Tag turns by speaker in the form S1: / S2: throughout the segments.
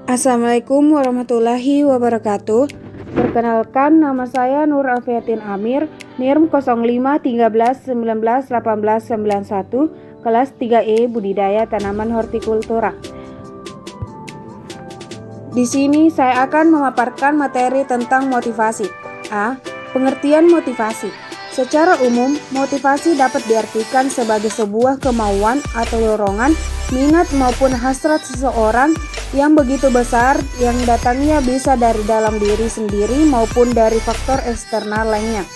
S1: Assalamualaikum warahmatullahi wabarakatuh. Perkenalkan, nama saya Nur Afiatin Amir, NIRM 05 13 19 18 91, kelas 3E Budidaya Tanaman Hortikultura. Di sini saya akan memaparkan materi tentang motivasi. A. Pengertian motivasi. Secara umum, motivasi dapat diartikan sebagai sebuah kemauan atau dorongan, minat maupun hasrat seseorang yang begitu besar yang datangnya bisa dari dalam diri sendiri maupun dari faktor eksternal lainnya.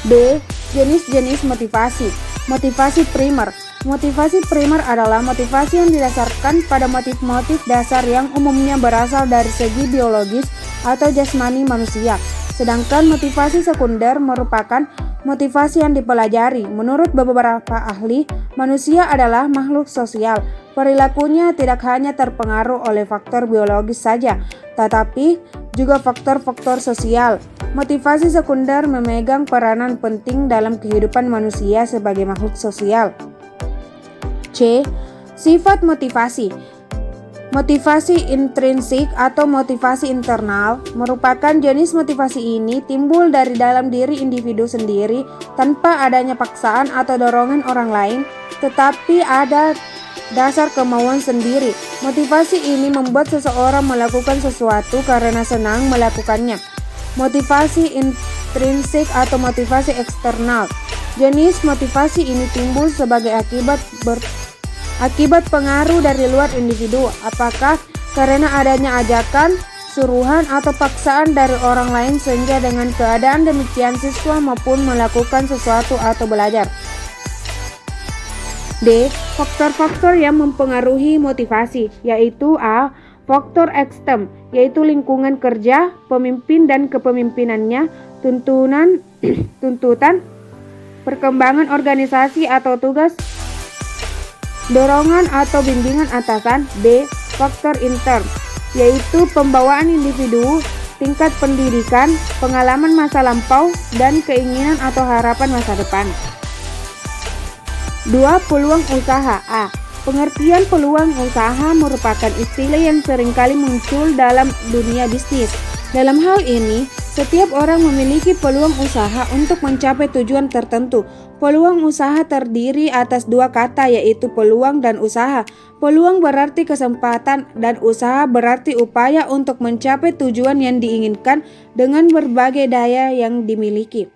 S1: B. Jenis-jenis motivasi. Motivasi primer. Motivasi primer adalah motivasi yang didasarkan pada motif-motif dasar yang umumnya berasal dari segi biologis atau jasmani manusia. Sedangkan motivasi sekunder merupakan motivasi yang dipelajari. Menurut beberapa ahli, manusia adalah makhluk sosial. Perilakunya tidak hanya terpengaruh oleh faktor biologis saja, tetapi juga faktor-faktor sosial. Motivasi sekunder memegang peranan penting dalam kehidupan manusia sebagai makhluk sosial. C. Sifat motivasi. Motivasi intrinsik atau motivasi internal merupakan jenis motivasi ini timbul dari dalam diri individu sendiri tanpa adanya paksaan atau dorongan orang lain, tetapi ada dasar kemauan sendiri. Motivasi ini membuat seseorang melakukan sesuatu karena senang melakukannya. Motivasi intrinsik atau motivasi eksternal. Jenis motivasi ini timbul sebagai akibat pengaruh dari luar individu, apakah karena adanya ajakan, suruhan, atau paksaan dari orang lain sehingga dengan keadaan demikian siswa maupun melakukan sesuatu atau belajar. D. Faktor-faktor yang mempengaruhi motivasi, yaitu A. Faktor ekstern, yaitu lingkungan kerja, pemimpin dan kepemimpinannya, tuntutan, perkembangan organisasi atau tugas, dorongan atau bimbingan atasan. B. Faktor intern, yaitu pembawaan individu, tingkat pendidikan, pengalaman masa lampau, dan keinginan atau harapan masa depan. 2. Peluang usaha. A. Pengertian peluang usaha merupakan istilah yang seringkali muncul dalam dunia bisnis. Dalam hal ini, setiap orang memiliki peluang usaha untuk mencapai tujuan tertentu. Peluang usaha terdiri atas dua kata, yaitu peluang dan usaha. Peluang berarti kesempatan dan usaha berarti upaya untuk mencapai tujuan yang diinginkan dengan berbagai daya yang dimiliki.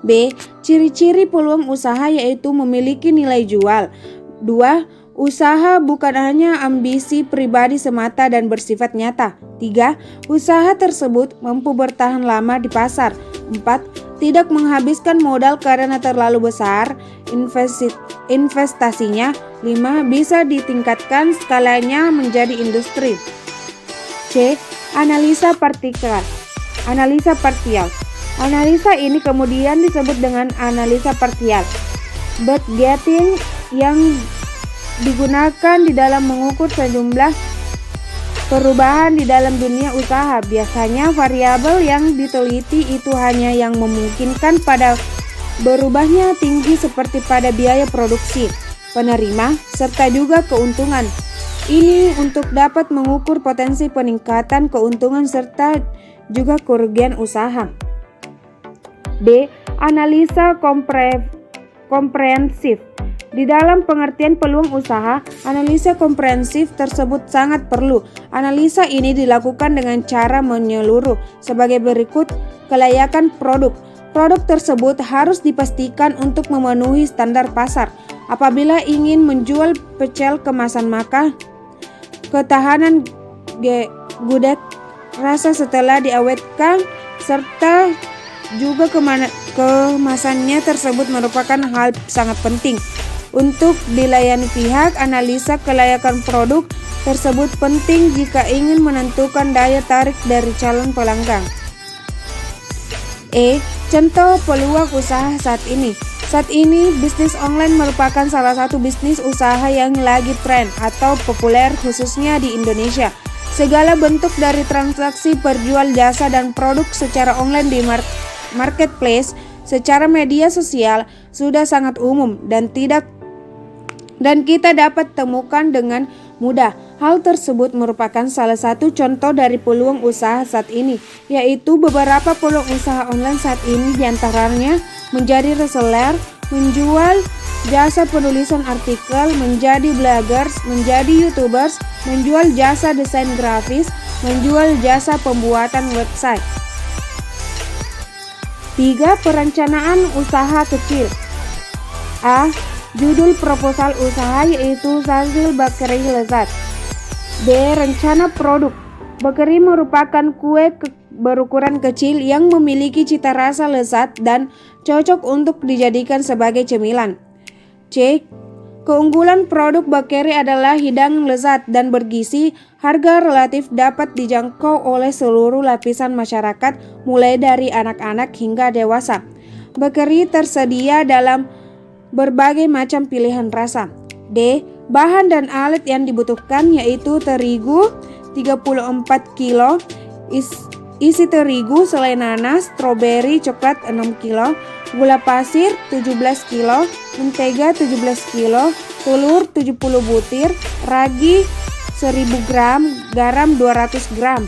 S1: B. Ciri-ciri peluang usaha yaitu memiliki nilai jual. 2. Usaha bukan hanya ambisi pribadi semata dan bersifat nyata. 3. Usaha tersebut mampu bertahan lama di pasar. 4. Tidak menghabiskan modal karena terlalu besar investasinya. 5. Bisa ditingkatkan skalanya menjadi industri. C. Analisa partial. Analisa ini kemudian disebut dengan analisa parsial. Budgeting yang digunakan di dalam mengukur sejumlah perubahan di dalam dunia usaha. Biasanya variabel yang diteliti itu hanya yang memungkinkan pada berubahnya tinggi seperti pada biaya produksi, penerima, serta juga keuntungan. Ini untuk dapat mengukur potensi peningkatan keuntungan serta juga kerugian usaha. D. Analisa komprehensif. Di dalam pengertian peluang usaha, analisa komprehensif tersebut sangat perlu. Analisa ini dilakukan dengan cara menyeluruh sebagai berikut: kelayakan produk. Produk tersebut harus dipastikan untuk memenuhi standar pasar. Apabila ingin menjual pecel kemasan, maka ketahanan gudeg rasa setelah diawetkan serta juga kemasannya tersebut merupakan hal sangat penting. Untuk dilayani pihak, analisa kelayakan produk tersebut penting jika ingin menentukan daya tarik dari calon pelanggan. E. Contoh peluang usaha saat ini. Saat ini, bisnis online merupakan salah satu bisnis usaha yang lagi tren atau populer khususnya di Indonesia. Segala bentuk dari transaksi perjual jasa dan produk secara online di marketplace secara media sosial sudah sangat umum dan tidak dan kita dapat temukan dengan mudah. Hal tersebut merupakan salah satu contoh dari peluang usaha saat ini, yaitu beberapa peluang usaha online saat ini diantaranya menjadi reseller, menjual jasa penulisan artikel, menjadi bloggers, menjadi youtubers, menjual jasa desain grafis, menjual jasa pembuatan website. 3. Perencanaan usaha kecil. A. Judul proposal usaha yaitu Hasil Bakery Lezat. B. Rencana produk. Bakery merupakan kue berukuran kecil yang memiliki cita rasa lezat dan cocok untuk dijadikan sebagai cemilan. C. Keunggulan produk bakery adalah hidangan lezat dan bergizi, harga relatif dapat dijangkau oleh seluruh lapisan masyarakat mulai dari anak-anak hingga dewasa. Bakery tersedia dalam berbagai macam pilihan rasa. D. Bahan dan alat yang dibutuhkan yaitu terigu 34 kg, isi terigu, selai nanas, stroberi, coklat 6 kg, gula pasir 17 kg, mentega 17 kg, telur 70 butir, ragi 1000 gram, garam 200 gram.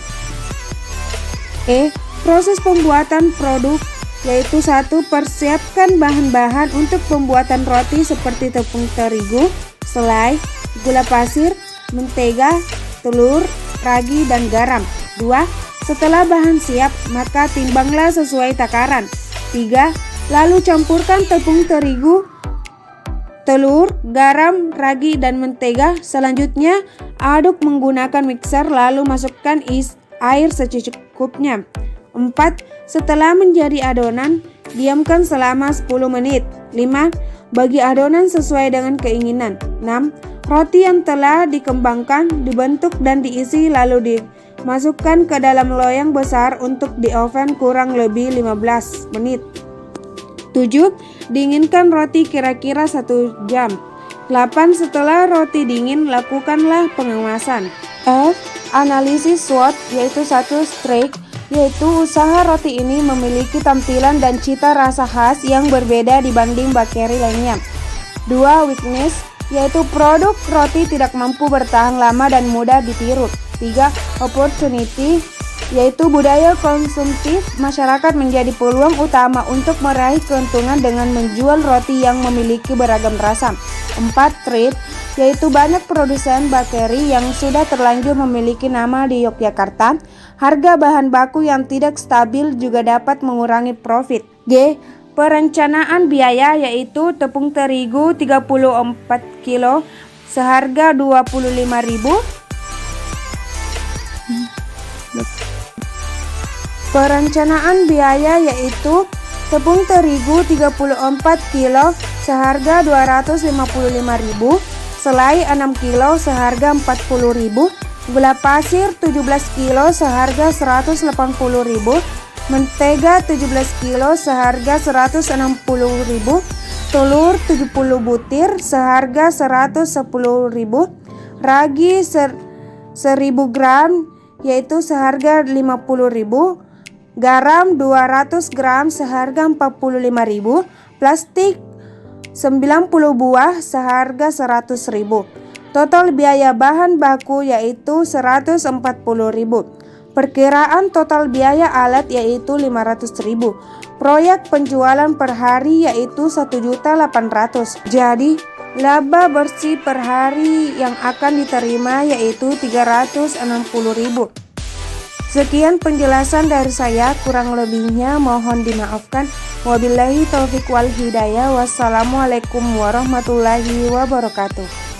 S1: E. Proses pembuatan produk yaitu 1. Persiapkan bahan-bahan untuk pembuatan roti seperti tepung terigu, selai, gula pasir, mentega, telur, ragi, dan garam. 2. Setelah bahan siap, maka timbanglah sesuai takaran. 3. Lalu campurkan tepung terigu, telur, garam, ragi, dan mentega. Selanjutnya, aduk menggunakan mixer lalu masukkan air secukupnya. 4. Setelah menjadi adonan, diamkan selama 10 menit. 5. Bagi adonan sesuai dengan keinginan. 6. Roti yang telah dikembangkan, dibentuk dan diisi lalu dimasukkan ke dalam loyang besar untuk di oven kurang lebih 15 menit. 7. Dinginkan roti kira-kira 1 jam. 8. Setelah roti dingin, lakukanlah pengemasan. F. Analisis SWOT yaitu 1. Strike yaitu usaha roti ini memiliki tampilan dan cita rasa khas yang berbeda dibanding bakery lainnya. 2. Weakness yaitu produk roti tidak mampu bertahan lama dan mudah ditiru. 3. Opportunity yaitu budaya konsumtif masyarakat menjadi peluang utama untuk meraih keuntungan dengan menjual roti yang memiliki beragam rasa. 4. Trade yaitu banyak produsen bakery yang sudah terlanjur memiliki nama di Yogyakarta. Harga bahan baku yang tidak stabil juga dapat mengurangi profit. G. Perencanaan biaya yaitu tepung terigu 34 kg seharga 25.000. Perencanaan biaya yaitu tepung terigu 34 kg seharga 255.000, selai 6 kg seharga 40.000, gula pasir 17 kg seharga 180.000, mentega 17 kg seharga 160.000, telur 70 butir seharga 110.000, ragi 1000 gram yaitu seharga 50.000, garam 200 gram seharga 45.000, plastik 90 buah seharga 100.000. Total biaya bahan baku yaitu 140.000. Perkiraan total biaya alat yaitu 500.000. Proyek penjualan per hari yaitu 1.800.000. Jadi, laba bersih per hari yang akan diterima yaitu 360.000. Sekian penjelasan dari saya, kurang lebihnya mohon dimaafkan. Wabillahi taufiq wal hidayah. Wassalamualaikum warahmatullahi wabarakatuh.